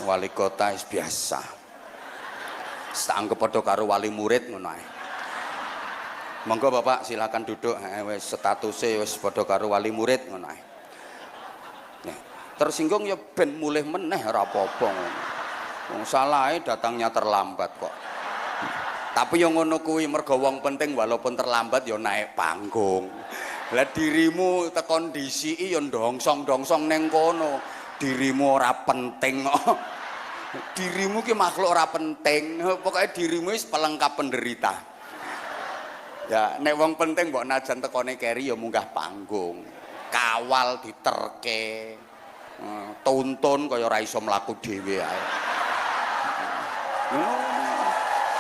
wali kota is biasa. Anggap padha karo wali murid ngono ae. Monggo Bapak silakan duduk, wis statuse wis padha karo wali murid ngono ae. Nah, tersinggung ya ben mulih meneh ora apa-apa ngono. Wong salahe datangnya terlambat kok. Tapi yang ngono kuwi mergo wong penting walaupun terlambat ya naik panggung. Lah dirimu tekon disiki ya ndongsong-ndongsong ning kono. Dirimu ora penting kok. Dirimu ki makhluk ora penting, pokoknya dirimu wis pelengkap penderita. Ya nek wong penting mbok najan tekone keri ya munggah panggung. Kawal diterke. Tuntun kaya ora iso mlaku dhewe ae.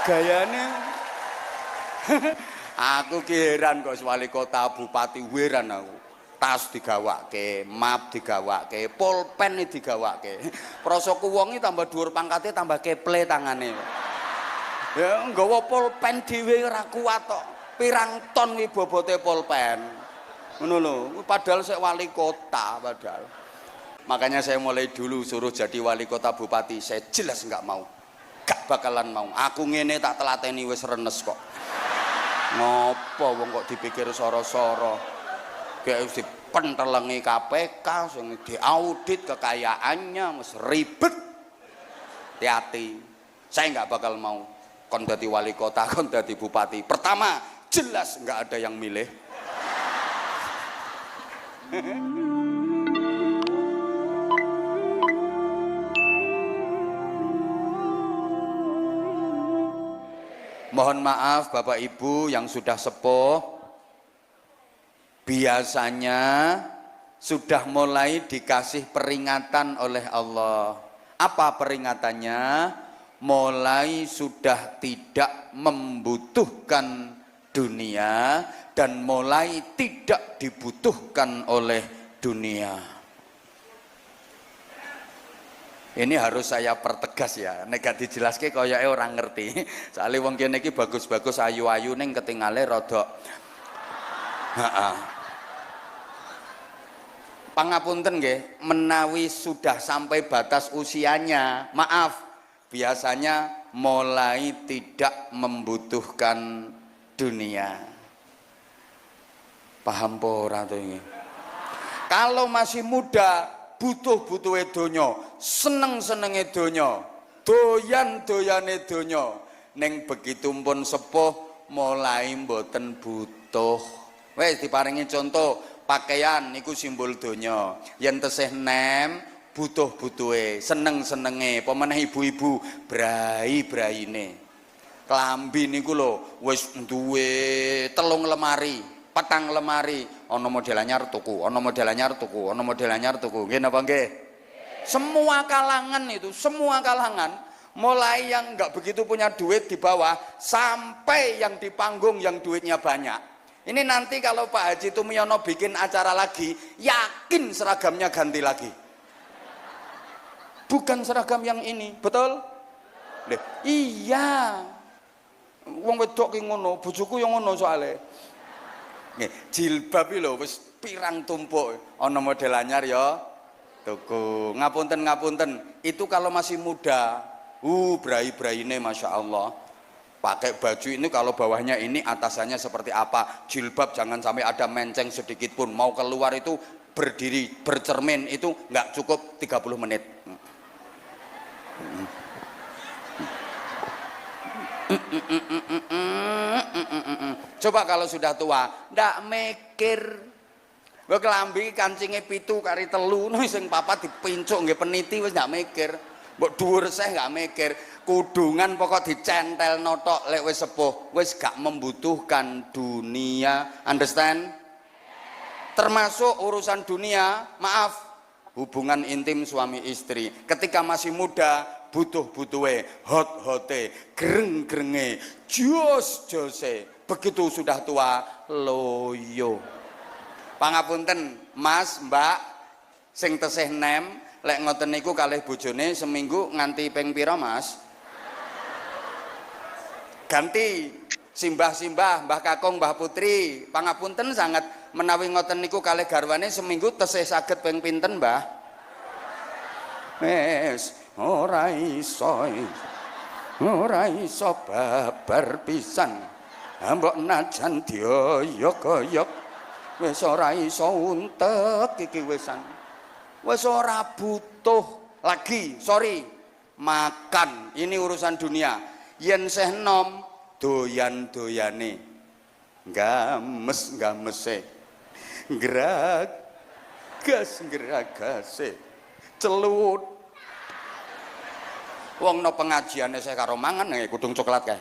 Gayane aku ki heran kok wali kota bupati heran aku. Tas digawake, map digawake, pulpen digawake. Prasaku wong iki tambah dhuwur pangkate tambah keple tangane. Ya nggawa pulpen dhewe ora kuat kok. Pirang ton iki bobote pulpen. Ngono lho, padahal sik wali kota padahal. Makanya saya mulai dulu suruh jadi wali kota bupati, saya jelas nggak mau. Gak bakalan mau. Aku ngene tak telateni wis renes kok. Ngopo wong kok dipikir soro-soro. Kayak dipentelengi KPK, sing diaudit kekayaannya, mesti ribet. Hati-hati. Saya nggak bakal mau kon dadi wali kota, kon dadi bupati. Pertama, jelas nggak ada yang milih. Mohon maaf Bapak Ibu yang sudah sepuh. Biasanya sudah mulai dikasih peringatan oleh Allah. Apa peringatannya? Mulai sudah tidak membutuhkan dunia dan mulai tidak dibutuhkan oleh dunia. Ini harus saya pertegas ya, nek gak dijelaske koyoke orang ngerti. Soale wong kene iki bagus-bagus ayu-ayu ning ketingale rodok. Heeh. Pangapunten nggih, menawi sudah sampai batas usianya, maaf, biasanya mulai tidak membutuhkan dunia. Paham po ora to iki? Kalau masih muda, butuh donya, seneng-senenge donya, doyan-doyane donya. Ning begitu pun sepuh mulai mboten butuh. Wis diparingi contoh, pakaian niku simbol donya. Yen tesih nem butuh-butuhe, seneng-senenge, pemeneh ibu-ibu brai-braine. Klambi niku lho wis duwe 3 lemari, 4 lemari, ana model anyar tuku, ana model anyar tuku, ana model anyar tuku. Nggih napa nggih? Semua kalangan itu, semua kalangan, mulai yang enggak begitu punya duit di bawah sampai yang di panggung yang duitnya banyak. Ini nanti kalau Pak Haji Tumiono bikin acara lagi, yakin seragamnya ganti lagi. Bukan seragam yang ini, betul? Iya. Wong wedok ki ngono, bojoku yang ngono soalnya. Nggih, jilbab iki lho wis pirang tumpuk, ana model anyar ya. Tuku. Ngapunten, itu kalau masih muda, brai-braine Masya Allah. Pakai baju ini kalau bawahnya ini, atasannya seperti apa, jilbab jangan sampai ada menceng sedikit pun, mau keluar itu berdiri bercermin itu nggak cukup 30 menit. Coba kalau sudah tua ndak mikir, gue kelambi kancingnya 7 kari 3 sing papat dipincuk nggih peniti wis ndak mikir, mbok dhuwur seh nggak mikir. Kudungan pokok dicentel notok lek wis sepuh, wis gak membutuhkan dunia, understand? Termasuk urusan dunia, maaf, hubungan intim suami istri. Ketika masih muda, butuh-butuhe, hot-hote, gereng-gerenge, jos-jose. Begitu sudah tua, loyo. Pangapunten, Mas, Mbak, sing tesih nem, lek ngoten niku kalih bojone seminggu nganti ping pira, Mas? Ganti simbah-simbah, Mbah Kakung, Mbah Putri, pangapunten sangat menawi ngoten niku kalih garwane seminggu tesih saged ping pinten, Mbah? Wes, ora iso babar pisan mbok najan dioyok-oyok wis ora iso untek iki wisan wis ora butuh lagi sorry makan ini urusan dunia yen seh nom doyan-doyane games-gamese geragas-geragase celut wong no pengajiane saya karo mangan kudung coklat kae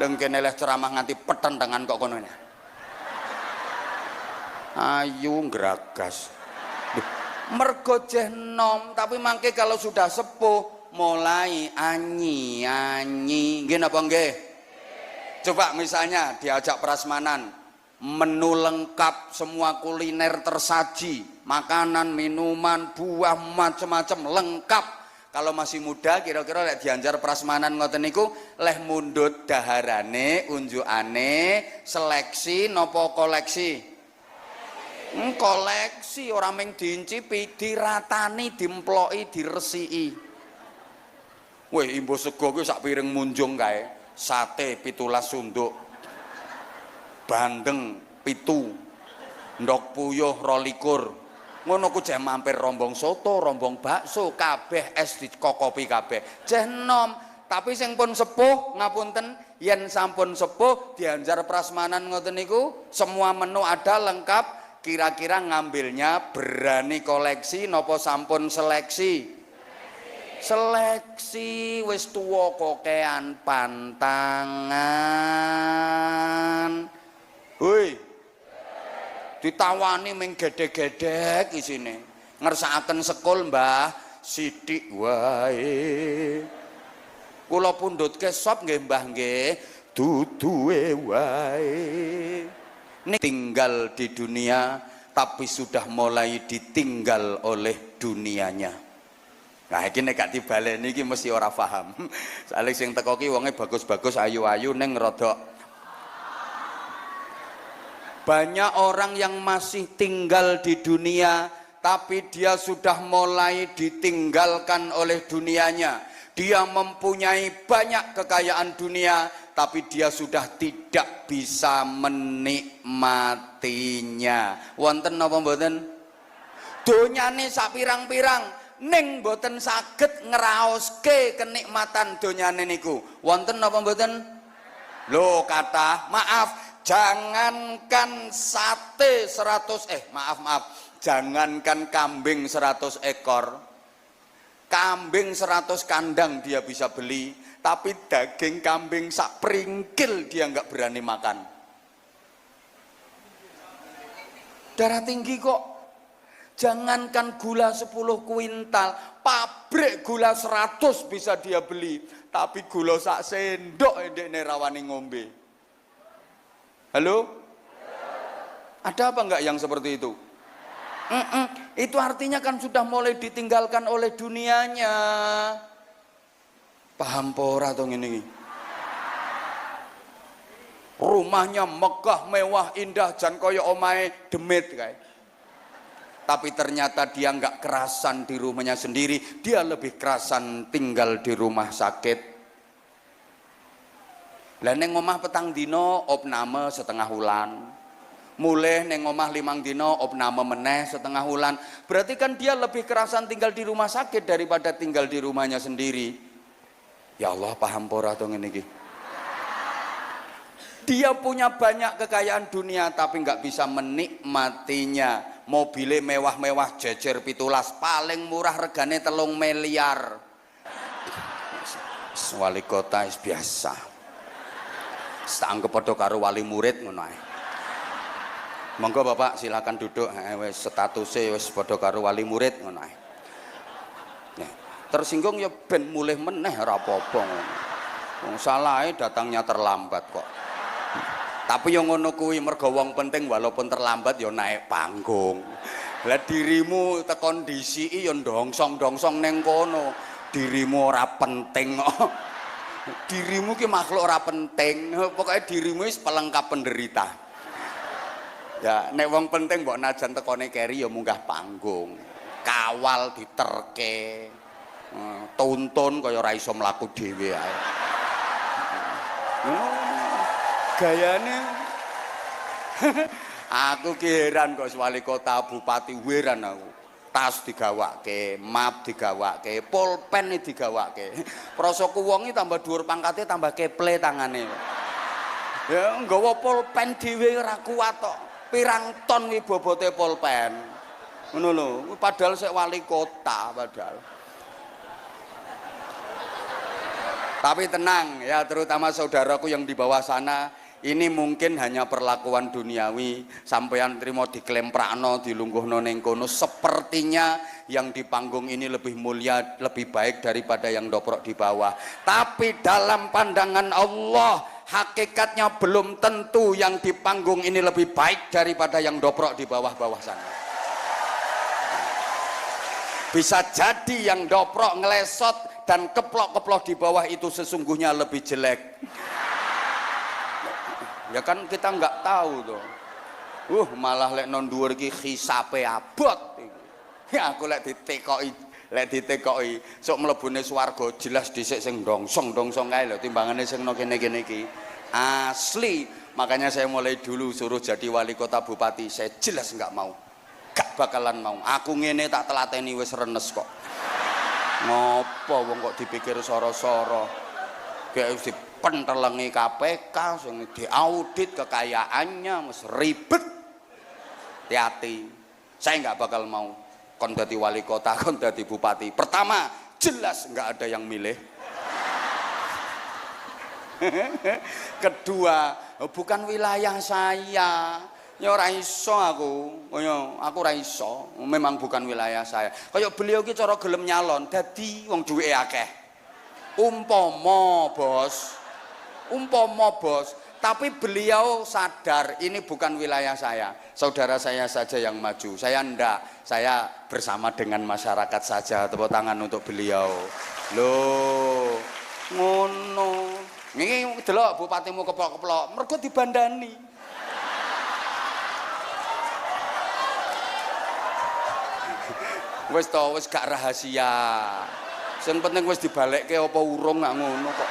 ndeng kene leh ceramah nganti petentengan kok kono ayu geragas mergo jeh nom tapi mangke kalau sudah sepuh mulai anyi nggih napa nggih coba misalnya diajak prasmanan menu lengkap semua kuliner tersaji makanan minuman buah macam-macam lengkap kalau masih muda kira-kira lek dianjar prasmanan ngoten niku leh mundut daharane unjukane seleksi nopo koleksi koleksi orang meng diincipi diratani dimploki diresiki weh imbo sego kuwi sak piring munjung kae sate 17 sunduk bandeng 7 ndok puyuh 22 ngono ku jeh mampir rombong soto rombong bakso kabeh es dikokopi kabeh jeh nom tapi sing pun sepuh ngapunten yen sampun sepuh dianjar prasmanan ngoten niku semua menu ada lengkap kira-kira ngambilnya berani koleksi nopo sampun seleksi seleksi wis tuwa kokean pantangan hoi ditawani ming gedhe-gedhek isine ngersakaken sekul Mbah sithik wae kula pundhutke sop nggih Mbah nggih duduhe wae tinggal di dunia tapi sudah mulai ditinggal oleh dunianya. Nah iki nek gak dibaleni iki mesti ora paham. Soale sing teko ki wonge bagus-bagus ayu-ayu ning rodok. Banyak orang yang masih tinggal di dunia tapi dia sudah mulai ditinggalkan oleh dunianya. Dia mempunyai banyak kekayaan dunia tapi dia sudah tidak bisa menikmatinya. Wonten napa mboten? Donyane sak pirang-pirang ning mboten saged ngraoske kenikmatan donyane niku. Wonten napa mboten? Lho kata, maaf, jangankan sate 100 maaf, jangankan kambing 100 ekor. Kambing 100 kandang dia bisa beli, tapi daging kambing sak pringkil dia nggak berani makan. Darah tinggi kok. Jangankan gula 10 kuintal, pabrik gula 100 bisa dia beli, tapi gula sak sendok ndekne rawani ngombe. Halo? Ada apa enggak yang seperti itu? Itu artinya kan sudah mulai ditinggalkan oleh dunianya. Paham pora to ngene iki? Rumahnya megah, mewah, indah, jan kaya omahe demit kae. Tapi ternyata dia enggak kerasan di rumahnya sendiri, dia lebih kerasan tinggal di rumah sakit. Lah ning omah petang dina opname setengah wulan. Mulih neng omah 5 dino opname meneh setengah wulan. Berarti kan dia lebih kerasan tinggal di rumah sakit daripada tinggal di rumahnya sendiri. Ya Allah, paham pora to ngene iki. Dia punya banyak kekayaan dunia tapi nggak bisa menikmatinya. Mobilnya mewah-mewah jejer 17, paling murah regane 3 miliar. Wali kota is biasa. Sanggep padha karo wali murid ngono ae. Monggo Bapak silakan duduk, wis statusnya wis padha karo wali murid ngono ae. Nah, tersinggung ya ben mulih meneh ora apa-apa ngono. Wong salahe datangnya terlambat kok. Tapi yang ngono kuwi mergo wong penting walaupun terlambat ya naik panggung. Lah dirimu tekon disiki ya ndongsong-ndongsong ning kono. Dirimu ora penting kok. Dirimu ki makhluk ora penting. Pokoke dirimu wis pelengkap penderita. Ya, nek wong penting mbok najan tekone keri ya munggah panggung. Kawal diterke. tuntun kaya ora iso mlaku dhewe ae. Gayane aku ki heran kok wali kota bupati heran aku. Tas digawake, map digawake, pulpen digawake. Prasaku wong iki tambah dhuwur pangkate tambah keple tangane. Ya nggawa pulpen dhewe ora kuat kok. Pirang ton iki bobote pulpen. Ngono lho, padahal sik wali kota padahal. Tapi tenang ya, terutama saudaraku yang di bawah sana, ini mungkin hanya perlakuan duniawi, sampeyan trimo diklemprakno, dilungguhno ning kono. Sepertinya yang di panggung ini lebih mulia, lebih baik daripada yang doprok di bawah. Tapi dalam pandangan Allah, hakikatnya belum tentu yang di panggung ini lebih baik daripada yang doprok di bawah-bawah sana. Bisa jadi yang doprok ngelesot dan keplok-keplok di bawah itu sesungguhnya lebih jelek. Ya kan kita nggak tahu tuh. Malah lek non dhuwur iki hisape abot. Ya aku lek ditekoki sok mlebune swarga jelas dhisik sing dongsong-dongsong kae lho timbangane sing no kene-kene iki. Asli, makanya saya mulai dulu suruh jadi wali kota bupati, saya jelas nggak mau. Gak bakalan mau. Aku ngene tak telateni wis renes kok. Ngopo wong kok dipikir soro-soro. Kayak wis pentelengi KPK sing diaudit kekayaannya mesti ribet. Hati-hati. Saya nggak bakal mau kon dadi wali kota, kon dadi bupati. Pertama, jelas nggak ada yang milih. Kedua, bukan wilayah saya. Ya ora iso aku ora iso. Memang bukan wilayah saya. Kayak beliau ki cara gelem nyalon dadi wong duweke akeh. Umpama bos, tapi beliau sadar ini bukan wilayah saya. Saudara saya saja yang maju. Saya ndak. Saya bersama dengan masyarakat saja. Tepuk tangan untuk beliau. Loh, ngono. Niki delok bupatimu keplok-keplok, mergo dibandani. Wis to, wis gak rahasia. Sing penting wis dibalekke apa urung gak ngono kok.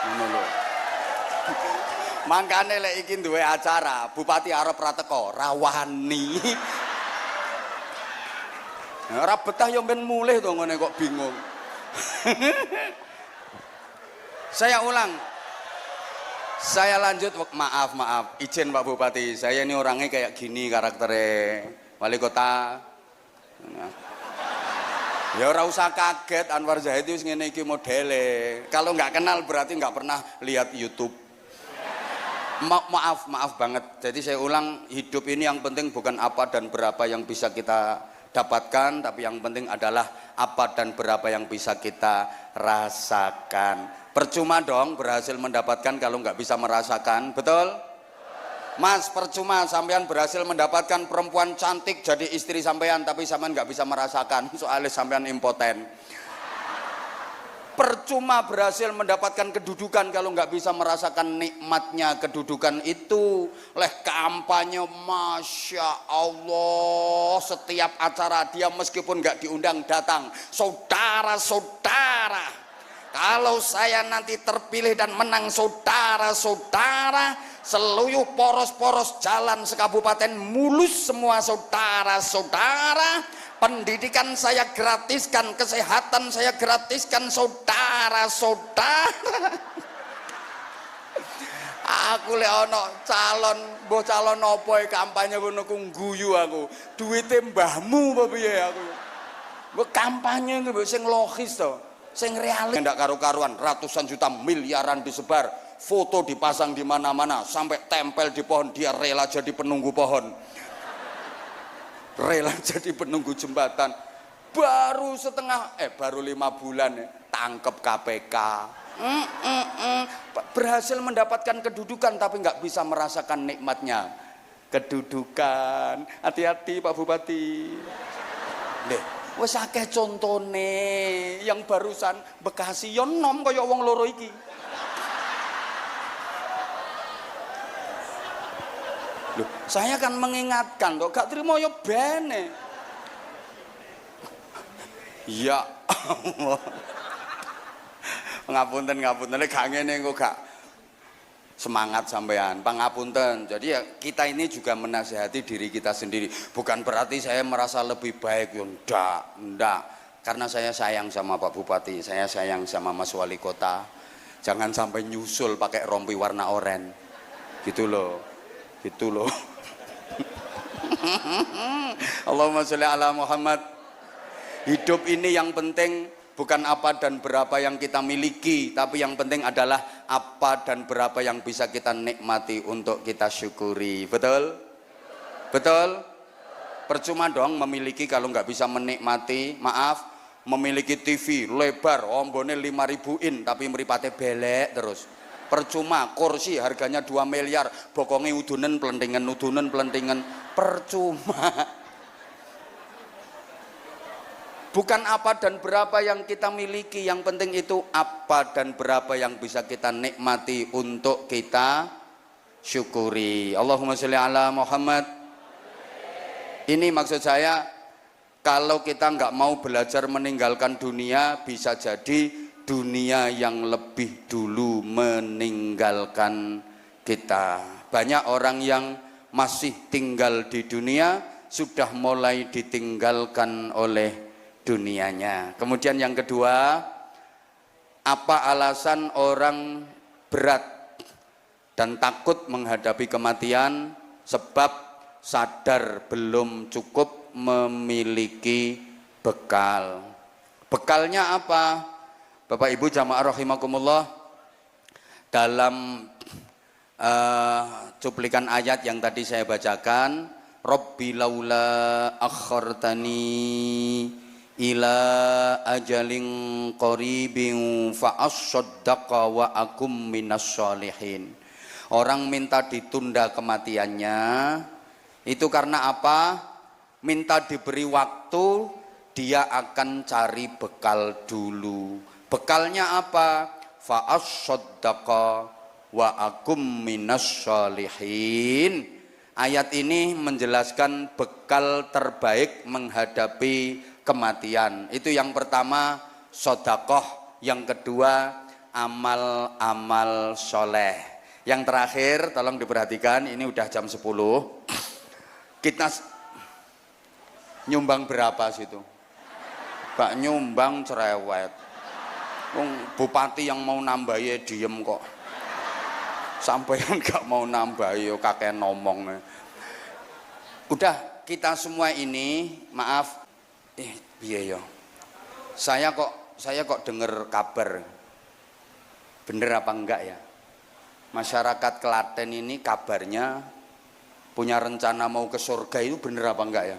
Ngono lho. Mangkane lek iki duwe acara, bupati arep ra teko, rawani. Ora betah yo ben mulih to ngene kok bingung. Saya ulang. Saya lanjut, maaf, izin Pak Bupati. Saya ini orangnya kayak gini karakternya. Wali kota. Ya ora usah kaget, Anwar Zahid wis ngene iki modele. Kalau nggak kenal berarti nggak pernah lihat YouTube. Maaf banget. Jadi saya ulang, hidup ini yang penting bukan apa dan berapa yang bisa kita dapatkan, tapi yang penting adalah apa dan berapa yang bisa kita rasakan. Percuma dong berhasil mendapatkan kalau nggak bisa merasakan, betul? Mas, percuma sampean berhasil mendapatkan perempuan cantik jadi istri sampean, tapi sampean nggak bisa merasakan, soalnya sampean impoten. Percuma berhasil mendapatkan kedudukan kalau nggak bisa merasakan nikmatnya kedudukan itu. Leh kampanye, Masya Allah, setiap acara dia meskipun nggak diundang datang. Saudara-saudara, kalau saya nanti terpilih dan menang, saudara-saudara, seluruh poros-poros jalan sekabupaten mulus semua saudara-saudara. Pendidikan saya gratiskan, kesehatan saya gratiskan, saudara-saudara. Aku lek ana calon, mbah calon apa kampanye ngono ku guyu aku. Duwite mbahmu apa piye aku. Mbok kampanye mbok sing logis to, sing realis. Ndak karu-karuan, ratusan juta miliaran disebar, foto dipasang di mana-mana, sampai tempel di pohon, dia rela jadi penunggu pohon. Rela jadi penunggu jembatan. Baru 5 bulan tangkep KPK. Berhasil mendapatkan kedudukan tapi nggak bisa merasakan nikmatnya kedudukan. Hati-hati Pak Bupati. Wes akeh contone yang barusan Bekasi yo nom kaya wong loro iki. Loh, saya kan mengingatkan kok gak terima yo bene. Ya Allah. Ngapunten nek gak ngene engko gak semangat sampean, pangapunten. Jadi ya kita ini juga menasihati diri kita sendiri. Bukan berarti saya merasa lebih baik, ya ndak. Karena saya sayang sama Pak Bupati, saya sayang sama Mas Wali Kota. Jangan sampai nyusul pakai rompi warna oranye. Gitu loh. Allahumma sholli ala Muhammad. Hidup ini yang penting bukan apa dan berapa yang kita miliki, tapi yang penting adalah apa dan berapa yang bisa kita nikmati untuk kita syukuri. Betul? Betul? Percuma dong memiliki kalau nggak bisa menikmati. Maaf, memiliki TV lebar, ombone 5.000 in, tapi mripate belek terus. Percuma, kursi harganya 2 miliar, bokonge udunen pelentingan, percuma. Bukan apa dan berapa yang kita miliki, yang penting itu apa dan berapa yang bisa kita nikmati untuk kita syukuri. Allahumma sholli ala Muhammad. Ini maksud saya, kalau kita nggak mau belajar meninggalkan dunia, bisa jadi dunia yang lebih dulu meninggalkan kita. Banyak orang yang masih tinggal di dunia sudah mulai ditinggalkan oleh dunianya. Kemudian yang kedua, apa alasan orang berat dan takut menghadapi kematian? Sebab sadar belum cukup memiliki bekal. Bekalnya apa? Bapak Ibu jamaah rahimakumullah, dalam cuplikan ayat yang tadi saya bacakan, Rabbi laula akhartani ila ajalin qaribin fa asaddaqa wa akum minas sholihin. Orang minta ditunda kematiannya itu karena apa? Minta diberi waktu, dia akan cari bekal dulu. Bekalnya apa? Fa asaddaqa wa akum minas sholihin. Ayat ini menjelaskan bekal terbaik menghadapi kematian. Itu yang pertama, sodakoh. Yang kedua, amal-amal soleh. Yang terakhir, tolong diperhatikan, ini udah jam 10. Kita nyumbang berapa situ? Pak nyumbang cerewet. Bupati yang mau nambah ya diem kok. Sampean gak mau nambah ya kakek ngomong. Udah, kita semua ini, maaf, iya ya. Saya kok dengar kabar. Bener apa enggak ya? Masyarakat Klaten ini kabarnya punya rencana mau ke surga, itu bener apa enggak ya?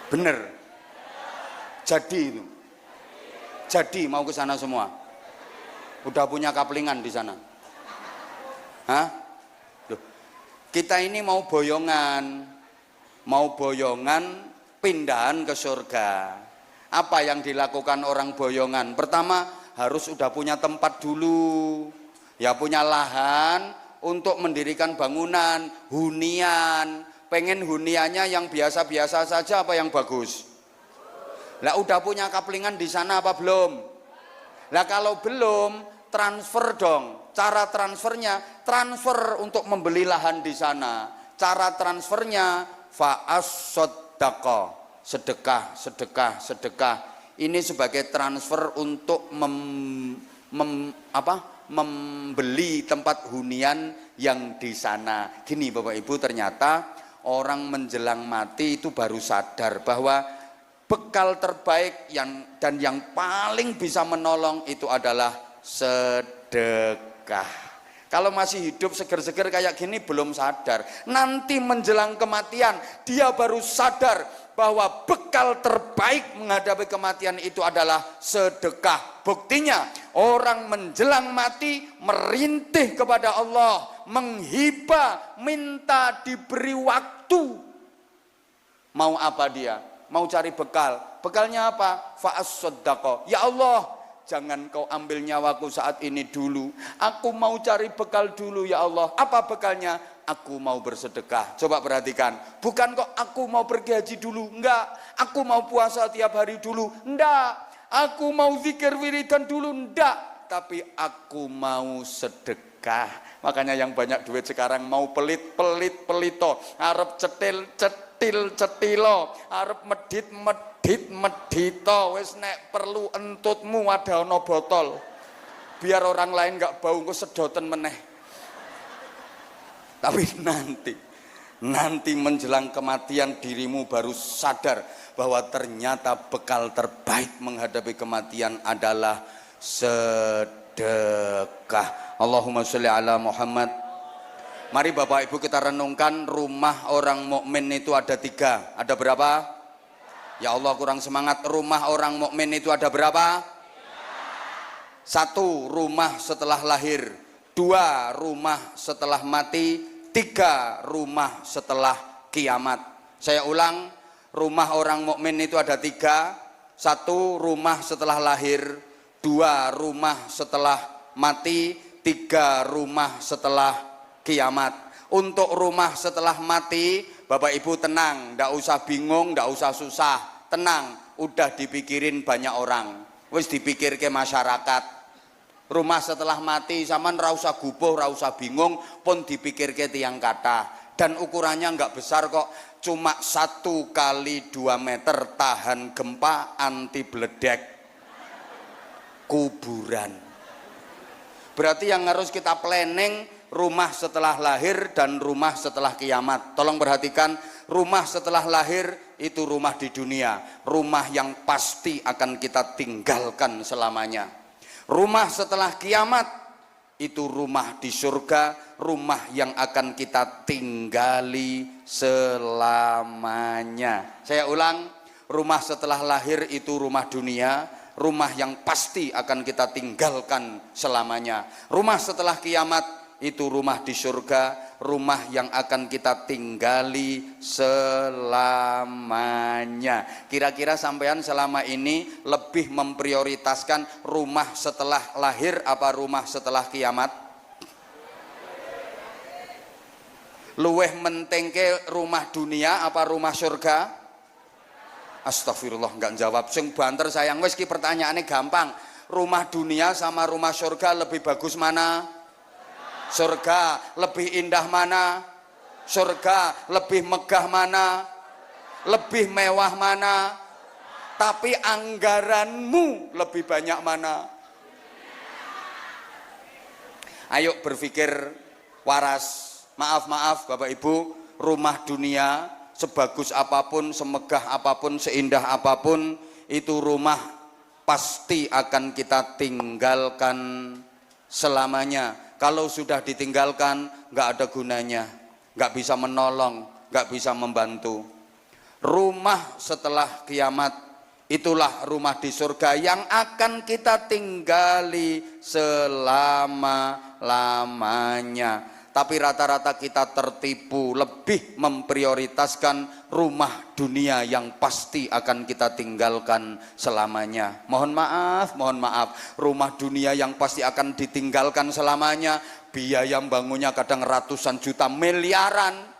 Bener. Jadi itu. Jadi mau ke sana semua. Udah punya kaplingan di sana. Hah? Loh, kita ini mau boyongan pindahan ke surga. Apa yang dilakukan orang boyongan? Pertama, harus udah punya tempat dulu. Ya punya lahan untuk mendirikan bangunan, hunian. Pengen huniannya yang biasa-biasa saja apa yang bagus? Lah udah punya kaplingan di sana apa belum? Lah kalau belum, transfer dong. Cara transfernya, transfer untuk membeli lahan di sana. Cara transfernya fa'as-soddaqa, sedekah. Ini sebagai transfer untuk membeli tempat hunian yang di sana. Gini Bapak Ibu, ternyata orang menjelang mati itu baru sadar bahwa bekal terbaik dan yang paling bisa menolong itu adalah sedekah. Kalau masih hidup seger-seger kayak gini belum sadar. Nanti menjelang kematian dia baru sadar bahwa bekal terbaik menghadapi kematian itu adalah sedekah. Buktinya orang menjelang mati merintih kepada Allah, menghibah, minta diberi waktu. Mau apa dia? Mau cari bekal. Bekalnya apa? Fa'as-soddaqa. Ya Allah, jangan kau ambil nyawaku saat ini dulu. Aku mau cari bekal dulu ya Allah. Apa bekalnya? aku mau bersedekah. Coba perhatikan, bukan kok aku mau pergi haji dulu, enggak. Aku mau puasa tiap hari dulu, enggak. Aku mau zikir wiridan dulu, enggak. Tapi aku mau sedekah. Makanya yang banyak duit sekarang mau pelito, arep cetilo, arep medito, wis nek perlu entutmu ada ono botol. Biar orang lain enggak bau, engko sedoten meneh. Tapi nanti menjelang kematian dirimu baru sadar bahwa ternyata bekal terbaik menghadapi kematian adalah sedekah. Allahumma sholli ala Muhammad. Mari Bapak Ibu kita renungkan, rumah orang mukmin itu ada 3. Ada berapa? Ya Allah, kurang semangat. Rumah orang mukmin itu ada berapa? 1, rumah setelah lahir. 2, rumah setelah mati. 3, rumah setelah kiamat. Saya ulang, rumah orang mukmin itu ada 3. 1, rumah setelah lahir. 2, rumah setelah mati. 3, rumah setelah kiamat. Untuk rumah setelah mati, Bapak Ibu tenang, ndak usah bingung, ndak usah susah, tenang, udah dipikirin banyak orang, wis dipikir ke masyarakat. Rumah setelah mati sampean ra usah gubuh, ra usah bingung, pun dipikirke tiyang kathah. Dan ukurannya enggak besar kok, cuma 1 kali 2 meter, tahan gempa, anti bledek. Kuburan. Berarti yang harus kita planning rumah setelah lahir dan rumah setelah kiamat. Tolong perhatikan, rumah setelah lahir itu rumah di dunia, rumah yang pasti akan kita tinggalkan selamanya. Rumah setelah kiamat itu rumah di surga, rumah yang akan kita tinggali selamanya. Saya ulang, rumah setelah lahir itu rumah dunia, rumah yang pasti akan kita tinggalkan selamanya. Rumah setelah kiamat itu rumah di surga, rumah yang akan kita tinggali selamanya. Kira-kira sampean selama ini lebih memprioritaskan rumah setelah lahir apa rumah setelah kiamat? Luweh mentengke rumah dunia apa rumah surga? Astagfirullah, enggak jawab. Sing banter sayang, wis ki pertanyaannya gampang. Rumah dunia sama rumah surga lebih bagus mana? Surga. Lebih indah mana? Surga. Lebih megah mana? Lebih mewah mana? Tapi anggaranmu lebih banyak mana? Ayo berpikir waras. Maaf Bapak Ibu, rumah dunia sebagus apapun, semegah apapun, seindah apapun, itu rumah pasti akan kita tinggalkan selamanya. Kalau sudah ditinggalkan, nggak ada gunanya, nggak bisa menolong, nggak bisa membantu. Rumah setelah kiamat, itulah rumah di surga yang akan kita tinggali selama-lamanya. Tapi rata-rata kita tertipu, lebih memprioritaskan rumah dunia yang pasti akan kita tinggalkan selamanya. Mohon maaf, rumah dunia yang pasti akan ditinggalkan selamanya, biaya bangunnya kadang ratusan juta, miliaran.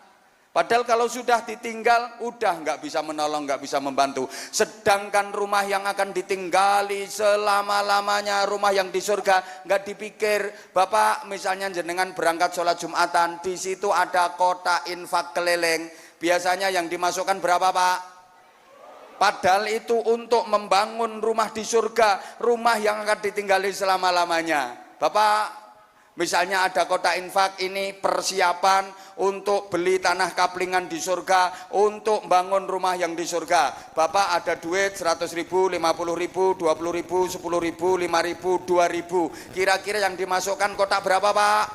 Padahal kalau sudah ditinggal, udah nggak bisa menolong, nggak bisa membantu. Sedangkan rumah yang akan ditinggali selama-lamanya, rumah yang di surga, nggak dipikir. Bapak misalnya jenengan berangkat sholat Jumatan, di situ ada kotak infak keliling. Biasanya yang dimasukkan berapa Pak? Padahal itu untuk membangun rumah di surga, rumah yang akan ditinggali selama-lamanya. Bapak, misalnya ada kotak infak, ini persiapan untuk beli tanah kaplingan di surga, untuk bangun rumah yang di surga. Bapak ada duit 100.000, 50.000, 20.000, 10.000, 5.000, 2.000. Kira-kira yang dimasukkan kotak berapa Pak?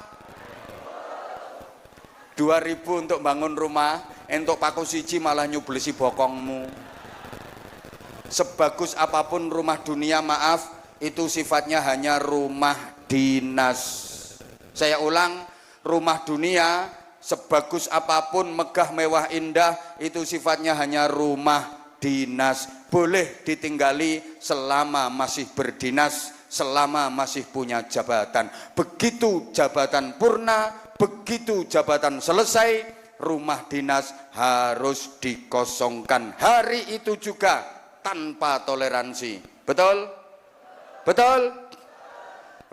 2.000 untuk bangun rumah, untuk paku siji malah nyublesi bokongmu. Sebagus apapun rumah dunia, maaf, itu sifatnya hanya rumah dinas. Saya ulang, rumah dunia sebagus apapun, megah, mewah, indah, itu sifatnya hanya rumah dinas. Boleh ditinggali selama masih berdinas, selama masih punya jabatan. Begitu jabatan purna, begitu jabatan selesai, rumah dinas harus dikosongkan. Hari itu juga tanpa toleransi. Betul? Betul?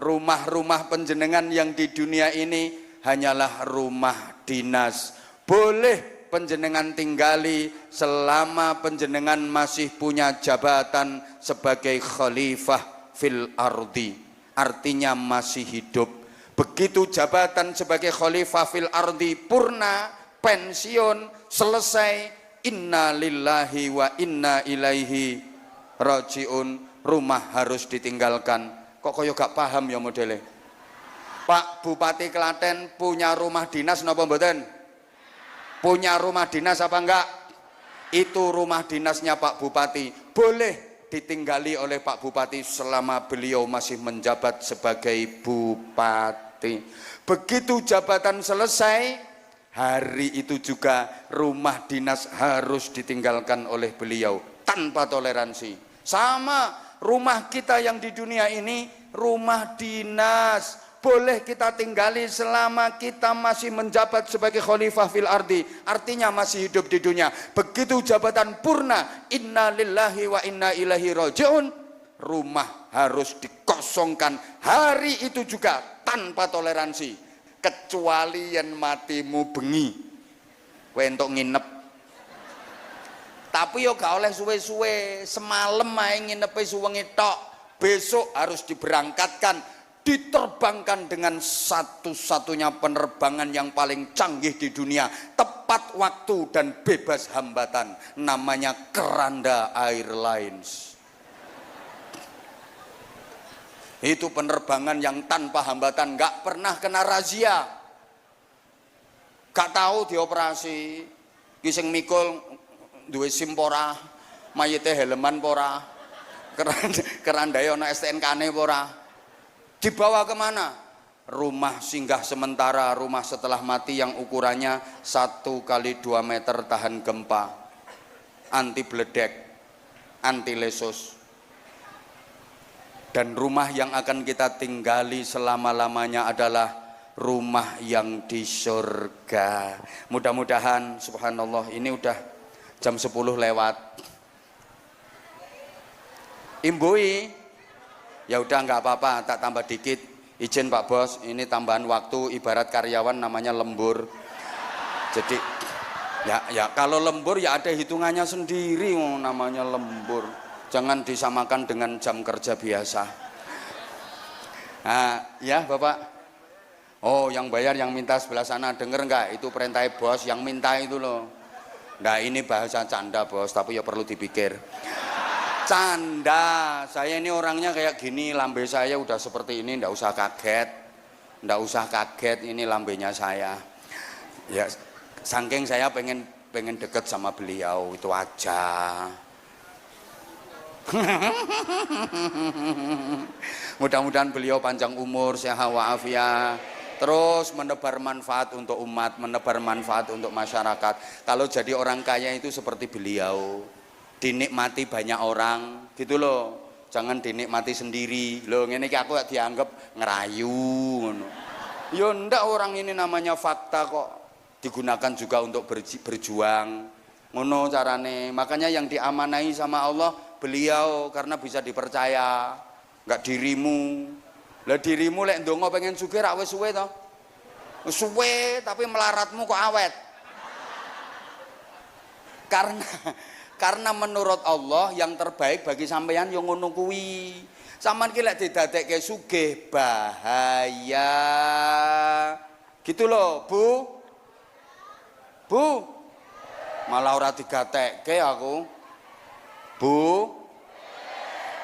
Rumah-rumah penjenengan yang di dunia ini hanyalah rumah dinas. Boleh penjenengan tinggali selama penjenengan masih punya jabatan sebagai khalifah fil ardi, artinya masih hidup. Begitu jabatan sebagai khalifah fil ardi purna, pensiun, selesai, inna lillahi wa inna ilaihi rajiun, rumah harus ditinggalkan. Kok koyo gak paham ya modelnya? Pak Bupati Klaten punya rumah dinas napa mboten? Punya rumah dinas apa enggak? Itu rumah dinasnya Pak Bupati, boleh ditinggali oleh Pak Bupati selama beliau masih menjabat sebagai bupati. Begitu jabatan selesai, hari itu juga rumah dinas harus ditinggalkan oleh beliau tanpa toleransi. Sama rumah kita yang di dunia ini, rumah dinas boleh kita tinggali selama kita masih menjabat sebagai khalifah fil ardi, artinya masih hidup di dunia. Begitu jabatan purna, inna lillahi wa inna ilaihi rajiun, rumah harus dikosongkan hari itu juga tanpa toleransi, kecuali yang matimu bengi kowe entuk nginep. Tapi yo gak oleh suwe-suwe, semalam ae nginepe suwengi tok, besok harus diberangkatkan, diterbangkan dengan satu-satunya penerbangan yang paling canggih di dunia, tepat waktu dan bebas hambatan, namanya Keranda Airlines. Itu penerbangan yang tanpa hambatan, gak pernah kena razia, gak tahu dioperasi, kising mikul duwe SIM pora, mayite helman pora, kerandai ana STNK-ne pora. Dibawa kemana? Rumah singgah sementara, rumah setelah mati yang ukurannya 1 kali 2 meter tahan gempa, anti bledek, anti lesus. Dan rumah yang akan kita tinggali selama-lamanya adalah rumah yang di surga. Mudah-mudahan, subhanallah, ini udah jam 10 lewat. Imbui, ya udah nggak apa-apa, tak tambah dikit. Izin Pak Bos, ini tambahan waktu, ibarat karyawan namanya lembur. Jadi ya kalau lembur ya ada hitungannya sendiri, namanya lembur. Jangan disamakan dengan jam kerja biasa. Nah, ya Bapak. Oh, yang bayar yang minta sebelah sana, denger nggak? Itu perintah bos, yang minta itu loh. Nah, ini bahasa canda Bos, tapi ya perlu dipikir. Canda, saya ini orangnya kayak gini, lambe saya udah seperti ini, ndak usah kaget. Ndak usah kaget, ini lambenya saya. Ya, saking saya pengen deket sama beliau, itu aja. Mudah-mudahan beliau panjang umur, sehat wa'afiat, terus menebar manfaat untuk umat, menebar manfaat untuk masyarakat. Kalau jadi orang kaya itu seperti beliau, dinikmati banyak orang gitu loh, jangan dinikmati sendiri loh. Ngene iki aku dianggap ngerayu ngono. Ya ndak, orang ini namanya fakta kok, digunakan juga untuk berjuang ngono carane. Makanya yang diamanai sama Allah beliau, karena bisa dipercaya, nggak dirimu. Lah dirimu lek ndonga pengen sugih rak wis suwe to. Suwe tapi melaratmu kok awet. Karena menurut Allah yang terbaik bagi sampeyan yang ngono kuwi. Sampeyan ki lek didadekke sugih bahaya. Gitu loh, Bu. Bu. Malah ora digatekke aku. Bu.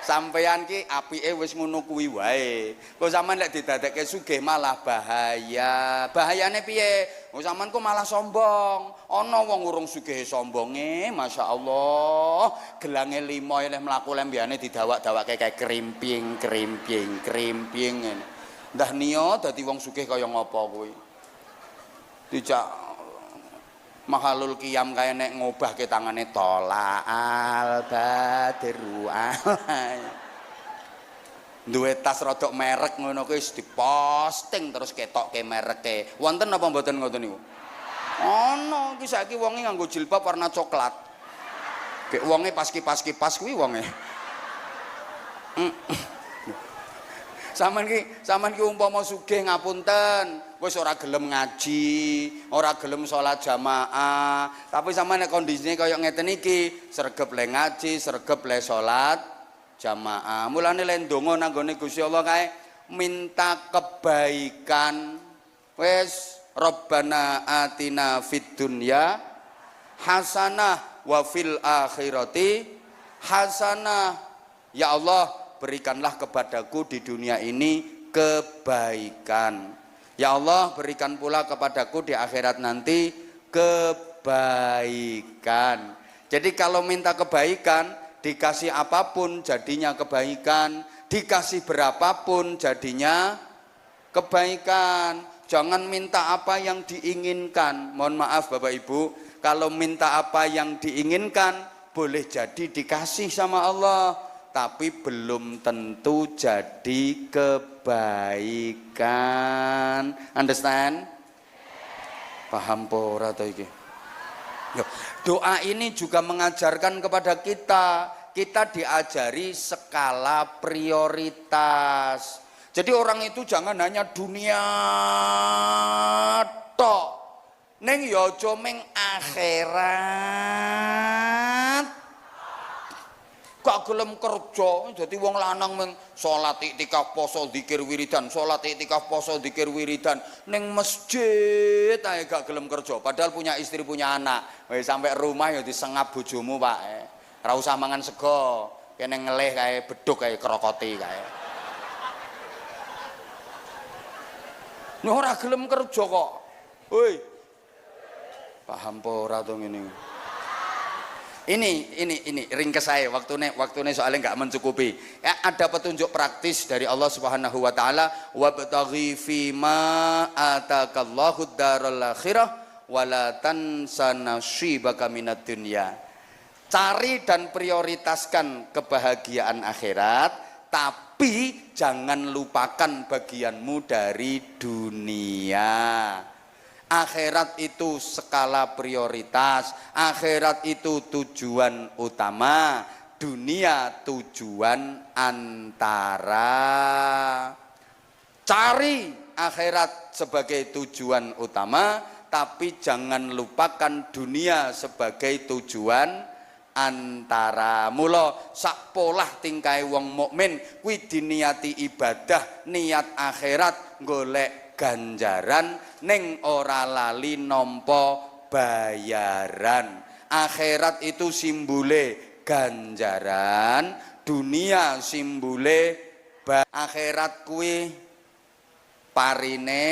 Sampeyan ki apike wis ngono kuwi wae. Kok sampean lek didadekke sugih malah bahaya. Bahayane piye? Kok sampean kok malah sombong. Ana wong urung sugih sombonge, masyaallah. Gelange 5 eleh mlaku lembiyane didawak-dawakke kayak krimping ngene. Ndah niya dadi wong sugih kaya ngapa kuwi? Dijak Mahalul Qiyam kaya nek ngobahke tangane tola al badru. duwe tas rodok merek ngono kuwi wis diposting terus ketokke mereke. Wonten apa mboten ngoten niku? Ana iki saiki wonge nganggo jilbab warna coklat. Kayak wonge pas kipas kuwi wonge. Sampeyan ki umpama sugih ngapunten, wis ora gelem ngaji, ora gelem salat jamaah, tapi sampeyan nek kondisine kaya ngeten iki, sregep le ngaji, sregep le salat jamaah. Mulane le ndonga nang gone Gusti Allah kae minta kebaikan. Wis Rabbana atina fid dunya hasanah wa fil akhirati hasanah. Ya Allah, berikanlah kepadaku di dunia ini kebaikan. Ya Allah, berikan pula kepadaku di akhirat nanti kebaikan. Jadi kalau minta kebaikan, dikasih apapun jadinya kebaikan, dikasih berapapun jadinya kebaikan. Jangan minta apa yang diinginkan. Mohon maaf Bapak Ibu, kalau minta apa yang diinginkan boleh jadi dikasih sama Allah, tapi belum tentu jadi kebaikan. Understand? Paham po ora to iki? Doa ini juga mengajarkan kepada kita diajari skala prioritas. Jadi orang itu jangan hanya dunia tok. Ning ya aja ming akhirat. Gak gelem kerja, jadi wong lanang meng salat iktikaf poso zikir wiridan, salat iktikaf poso zikir wiridan ning masjid ae gak gelem kerja, padahal punya istri punya anak. Wis sampai rumah ya disengap bojomu, Pak. Ora usah mangan sego, kene ngelih kae beduk kae krokoti kae. Nek ora gelem kerja kok. Woi. Paham po ora to ngene? Ini ringkes saya waktune soalnya nggak mencukupi. Ya, ada petunjuk praktis dari Allah Subhanahu wa taala, wabtaghi fima atakallahu daral akhirah wala tansa nasibaka minad dunya. Cari dan prioritaskan kebahagiaan akhirat, tapi jangan lupakan bagianmu dari dunia. Akhirat itu skala prioritas, akhirat itu tujuan utama, dunia tujuan antara. Cari akhirat sebagai tujuan utama, tapi jangan lupakan dunia sebagai tujuan antara. Mula sak polah tingkai wong mukmin kuwi diniati ibadah, niat akhirat, golek ganjaran ning ora lali nampa bayaran. Akhirat itu simbole ganjaran, dunia simbole akhirat kuwi parine,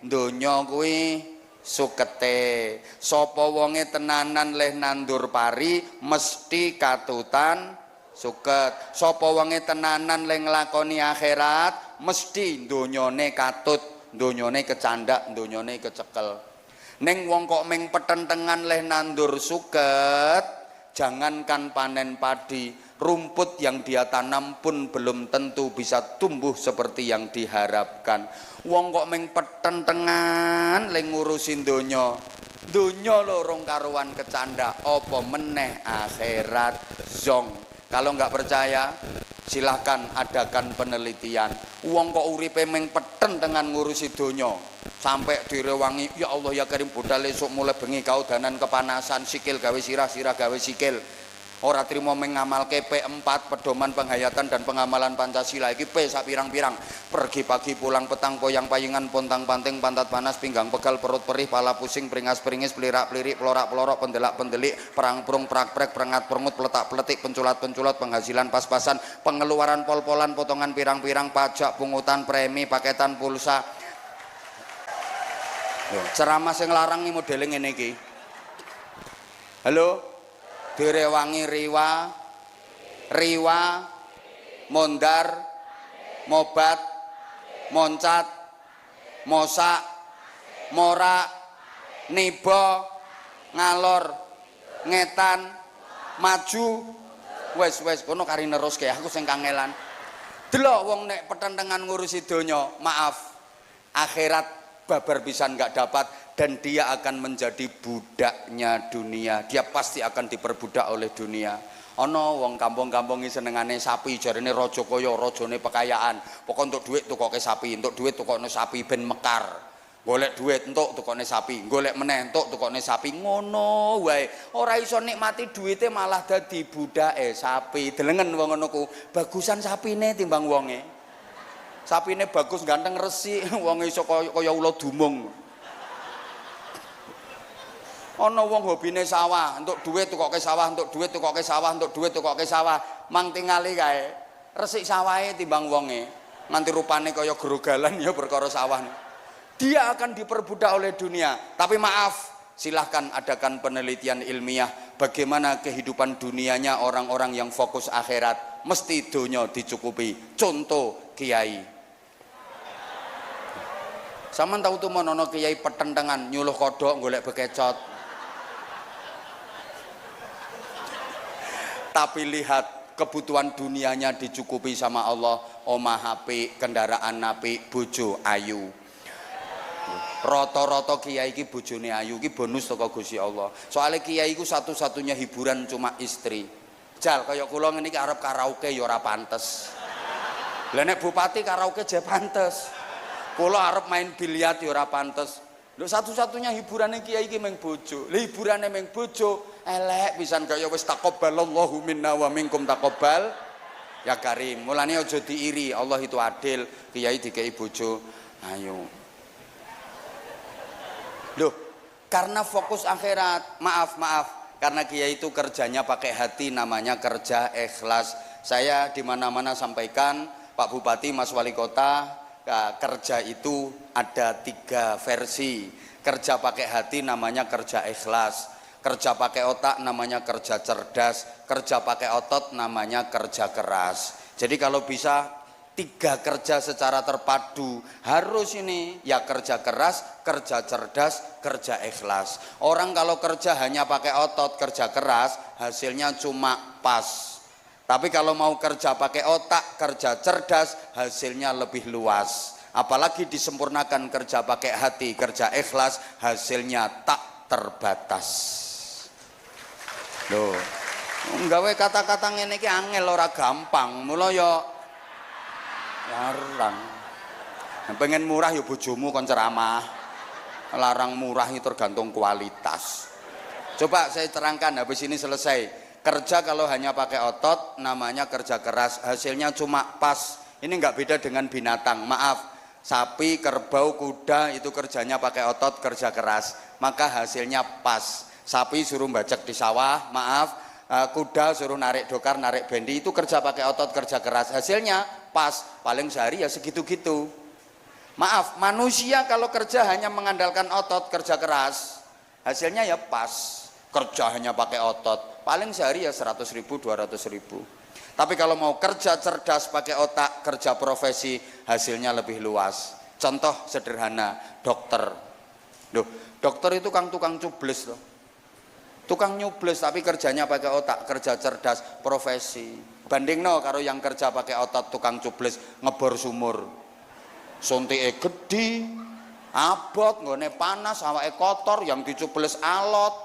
donya kuwi sukete. Sapa wonge tenanan leh nandur pari mesti katutan suket. Sapa wonge tenanan leh nglakoni akhirat mesti donyane katut, donyane kecandak, donyane kecekel. Neng wong kok meng petentengan leh nandur suket, jangankan panen padi, rumput yang dia tanam pun belum tentu bisa tumbuh seperti yang diharapkan. Wong kok meng petentengan leh ngurusin donya lho rong karuan kecandak, apa meneh akhirat zong. Kalau nggak percaya, silahkan adakan penelitian. Wong kok uripe meng peten dengan ngurusi donya, sampai direwangi, ya Allah ya Karim, budal esuk mulai bengi kaudanan kepanasan, sikil gawe sirah, sirah gawe sikil. Ora trimo mengamalke P4 pedoman penghayatan dan pengamalan Pancasila iki P sak pirang-pirang. Pergi pagi pulang petang poyang payungan pontang panting pantat panas pinggang pegal perut perih pala pusing peringas peringis pelirak pelirik pelorak pelorok pendelak pendelik perang prung prak prek perengat perengut peletak peletik penculat penculot penghasilan pas-pasan pengeluaran pol-polan potongan pirang-pirang pajak pungutan premi paketan pulsa. Ceramah sing larang iki modele ngene iki. Halo, direwangi riwa mondar mobat moncat mosak morak niba ngalor ngetan maju wes kono kari neruske aku sing kangelan Delok wong nek petentengan ngurusi donya, maaf, akhirat babar pisan nggak dapat, dan dia akan menjadi budaknya dunia. Dia pasti akan diperbudak oleh dunia. Ono wong kampung-kampung iki senengane sapi, jarene raja kaya rajane pekayaan. Pokok untuk duit tukoke sapi, untuk duit tukokno sapi ben mekar. Golek duit entuk tukokne sapi, golek meneh entuk tukokne sapi, ngono wae. Ora iso nikmati duite malah dadi budake sapi. Delengen wong ngono ku, bagusan sapine timbang wonge. Sapine bagus ganteng resik, wonge iso kaya ula dumung. Ana wong hobine sawah, entuk duit tukoke sawah, entuk duit tukoke sawah, entuk duit tukoke sawah, mang tingali kae. Resik sawahe timbang wonge. Nganti rupane kaya grogalan ya perkara sawah. Dia akan diperbudak oleh dunia. Tapi maaf, silahkan adakan penelitian ilmiah bagaimana kehidupan dunianya orang-orang yang fokus akhirat. Mesti dunia dicukupi. Contoh kiai. Sampeyan tahu tuh monono kiai petentengan nyuluh kodok golek bekecot. Tapi lihat kebutuhan dunianya dicukupi sama Allah. Omah apik, kendaraan apik, bojo ayu. Rata-rata kiai iki bojone ayu iki bonus saka Gusti Allah. Soale kiai iku satu-satunya hiburan cuma istri. Jal kaya kula ngene iki arep karaoke ya ora pantes. Lah nek bupati karaoke je pantes. Kula arep main biliar ya ora pantes. Lho satu-satunya hiburane kiai iki mung bojo. Lah hiburane mung bojo elek pisan kaya wis taqabbalallahu minna wa minkum taqabbal ya karim. Mulane aja diiri, Allah itu adil. Kiai dikei bojo ayo. Loh, karena fokus akhirat, maaf, karena kiai itu kerjanya pakai hati, namanya kerja ikhlas. Saya di mana-mana sampaikan, Pak Bupati, Mas Wali Kota, kerja itu ada 3 versi. Kerja pakai hati namanya kerja ikhlas, kerja pakai otak namanya kerja cerdas, kerja pakai otot namanya kerja keras. Jadi kalau bisa 3 kerja secara terpadu harus ini, ya kerja keras, kerja cerdas, kerja ikhlas. Orang kalau kerja hanya pakai otot, kerja keras, hasilnya cuma pas. Tapi kalau mau kerja pakai otak, kerja cerdas, hasilnya lebih luas. Apalagi disempurnakan kerja pakai hati, kerja ikhlas, hasilnya tak terbatas. Loh, nggawe kata-kata ngene iki angel ora gampang. Mula ya larang. Pengen murah ya bojomu kon ceramah. Larang murah itu tergantung kualitas. Coba saya terangkan habis ini selesai. Kerja kalau hanya pakai otot namanya kerja keras, hasilnya cuma pas. Ini nggak beda dengan binatang. Maaf, sapi, kerbau, kuda itu kerjanya pakai otot, kerja keras, maka hasilnya pas. Sapi suruh bajak di sawah, maaf, kuda suruh narik dokar, narik bendi, itu kerja pakai otot, kerja keras, hasilnya pas. Paling sehari ya segitu-gitu. Maaf, manusia kalau kerja hanya mengandalkan otot, kerja keras, hasilnya ya pas. Kerja hanya pakai otot, paling sehari ya 100.000, 200.000. Tapi kalau mau kerja cerdas pakai otak, kerja profesi, hasilnya lebih luas. Contoh sederhana, dokter. Loh, dokter itu tukang cubles loh. Tukang nyubles tapi kerjanya pakai otak, kerja cerdas, profesi. Bandingno karo yang kerja pakai otot, tukang cubles, ngebor sumur. Suntike gedhi, abot, nggone panas, awake kotor, yang dicubles alot,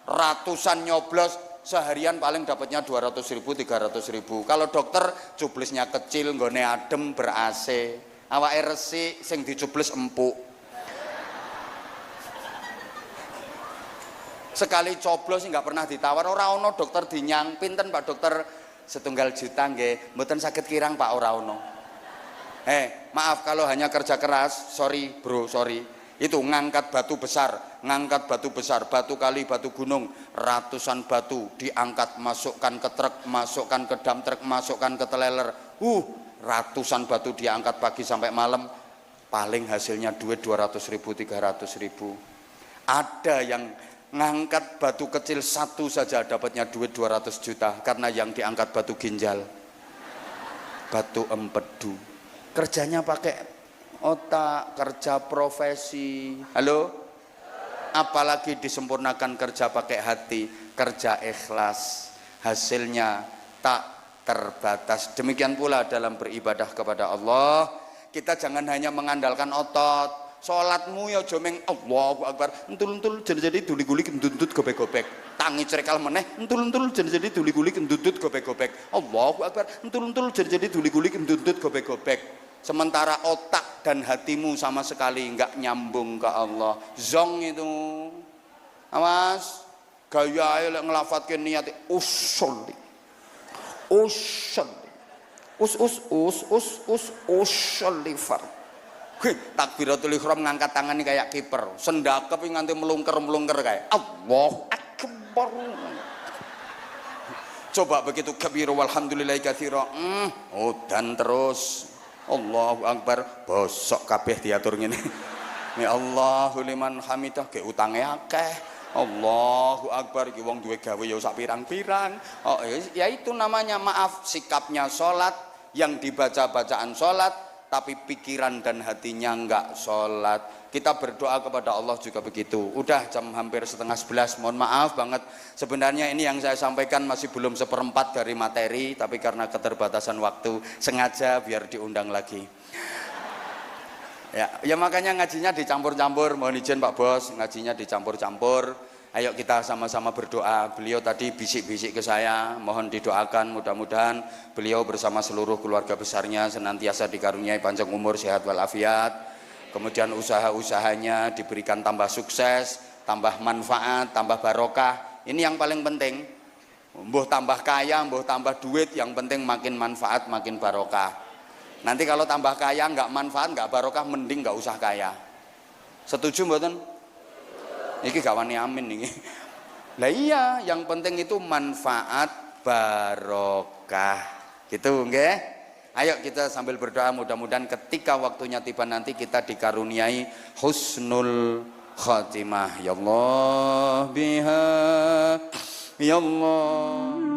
ratusan nyoblos, seharian paling dapatnya 200.000, 300.000. Kalau dokter cublesnya kecil, nggone adem, ber-AC, awake resik, sing dicubles empuk. Sekali coblos nggak pernah ditawar, ora ono dokter dinyang, pinten Pak dokter, 1 juta nggih, mboten saged kirang Pak, ora ono. Maaf kalau hanya kerja keras, sorry bro, sorry. Itu ngangkat batu besar, batu kali, batu gunung, ratusan batu diangkat, masukkan ke truk, masukkan ke dump truk, masukkan ke trailer. Ratusan batu diangkat pagi sampai malam, paling hasilnya duit 200.000, 300.000. Ada yang ngangkat batu kecil satu saja dapatnya duit 200 juta karena yang diangkat batu ginjal, batu empedu. Kerjanya pakai otak, kerja profesi. Halo? Apalagi disempurnakan kerja pakai hati, kerja ikhlas, hasilnya tak terbatas. Demikian pula dalam beribadah kepada Allah, kita jangan hanya mengandalkan otot. Salatmu ya aja meng Allahu Akbar, entul-entul jadi duli-gulik endut-endut gobek-gobek. Tangi crekal meneh, entul-entul jadi duli-gulik endut-endut gobek-gobek. Allahu Akbar, entul-entul jadi duli-gulik endut-endut gobek-gobek. Sementara otak dan hatimu sama sekali enggak nyambung ke Allah. Zong itu. Awas, gaya ae lek nglafatke niat usolli. Usolli. Usolli far. Takbiratul ihram ngangkat tangan ini kayak kiper, sendakep nganti melungker kayak Allahu Akbar. Coba begitu kabir walhamdulillahi katsira, dan terus Allahu Akbar, bosok kabeh diatur ngene. Ya Allahu liman hamidah, ke utange akeh. Allahu Akbar, iki wong duwe gawe ya sak pirang-pirang. Oh, ya itu namanya maaf, sikapnya salat, yang dibaca bacaan salat, tapi pikiran dan hatinya enggak sholat. Kita berdoa kepada Allah juga begitu. Udah jam hampir 10:30, mohon maaf banget. Sebenarnya ini yang saya sampaikan masih belum 1/4 dari materi, tapi karena keterbatasan waktu sengaja biar diundang lagi. Ya makanya ngajinya dicampur-campur. Mohon izin Pak Bos, ngajinya dicampur-campur. Ayo kita sama-sama berdoa. Beliau tadi bisik-bisik ke saya, mohon didoakan, mudah-mudahan beliau bersama seluruh keluarga besarnya senantiasa dikaruniai panjang umur, sehat walafiat. Kemudian usaha-usahanya diberikan tambah sukses, tambah manfaat, tambah barokah. Ini yang paling penting. Mbuh tambah kaya, mbuh tambah duit, yang penting makin manfaat, makin barokah. Nanti kalau tambah kaya nggak manfaat, nggak barokah, mending nggak usah kaya. Setuju mboten? Iki gawani amin ini. Lah iya, yang penting itu manfaat barokah. Gitu nggih? Ayo kita sambil berdoa, mudah-mudahan ketika waktunya tiba nanti kita dikaruniai husnul khatimah. Ya Allah biha ya Allah